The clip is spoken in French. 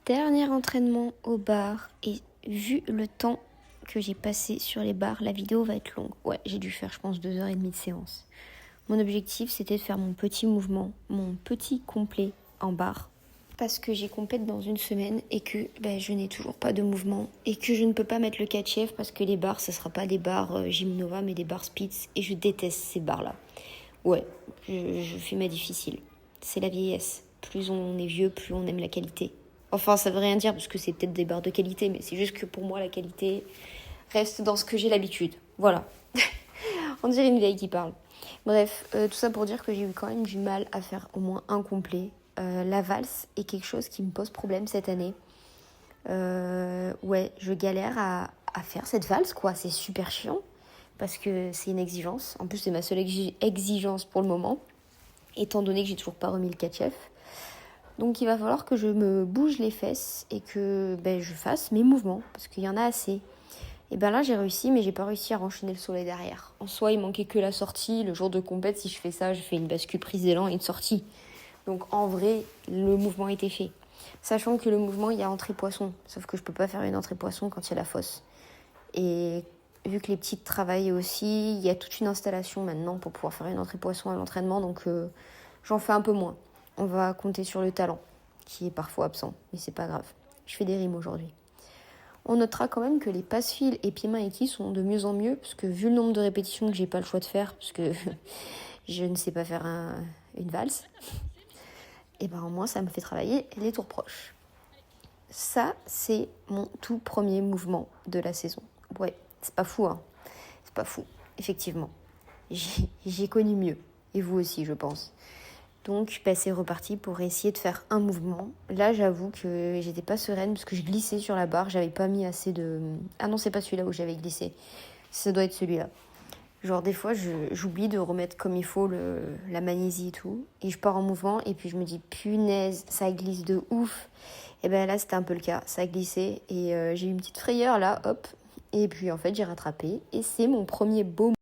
Dernier entraînement au bar et vu le temps que j'ai passé sur les bars, la vidéo va être longue. Ouais, j'ai dû faire je pense 2h30 de séance. Mon objectif c'était de faire mon petit mouvement, mon petit complet en bar. Parce que j'ai compète dans une semaine et que je n'ai toujours pas de mouvement et que je ne peux pas mettre le 4 chef parce que les bars, ce ne sera pas des bars Gymnova mais des bars Spitz et je déteste ces bars-là. Ouais, je fais ma difficile. C'est la vieillesse. Plus on est vieux, plus on aime la qualité. Enfin, ça veut rien dire parce que c'est peut-être des bars de qualité, mais c'est juste que pour moi, la qualité reste dans ce que j'ai l'habitude. Voilà. On dirait une vieille qui parle. Bref, tout ça pour dire que j'ai eu quand même du mal à faire au moins un complet. La valse est quelque chose qui me pose problème cette année. Ouais, je galère à faire cette valse, quoi. C'est super chiant parce que c'est une exigence. En plus, c'est ma seule exigence pour le moment, étant donné que j'ai toujours pas remis le 4 chef. Donc il va falloir que je me bouge les fesses et que je fasse mes mouvements, parce qu'il y en a assez. Et là j'ai réussi, mais j'ai pas réussi à enchaîner le soleil derrière. En soi, il manquait que la sortie. Le jour de compète, si je fais ça, je fais une bascule prise d'élan et une sortie. Donc en vrai, le mouvement était fait. Sachant que le mouvement, il y a entrée poisson. Sauf que je peux pas faire une entrée poisson quand il y a la fosse. Et vu que les petites travaillent aussi, il y a toute une installation maintenant pour pouvoir faire une entrée poisson à l'entraînement. Donc j'en fais un peu moins. On va compter sur le talent, qui est parfois absent, mais c'est pas grave. Je fais des rimes aujourd'hui. On notera quand même que les passe-fils et pieds-mains équis sont de mieux en mieux, parce que vu le nombre de répétitions que j'ai pas le choix de faire, parce que je ne sais pas faire une valse, et au moins ça me fait travailler les tours proches. Ça, c'est mon tout premier mouvement de la saison. Ouais, c'est pas fou, hein. C'est pas fou, effectivement. J'ai connu mieux, et vous aussi, je pense. Donc c'est reparti pour essayer de faire un mouvement. Là j'avoue que j'étais pas sereine parce que je glissais sur la barre, j'avais pas mis assez de... Ah non, c'est pas celui-là où j'avais glissé, ça doit être celui-là. Genre des fois j'oublie de remettre comme il faut la magnésie et tout, et je pars en mouvement et puis je me dis punaise, ça glisse de ouf. Et là c'était un peu le cas, ça a glissé et j'ai eu une petite frayeur là, hop. Et puis en fait j'ai rattrapé et c'est mon premier beau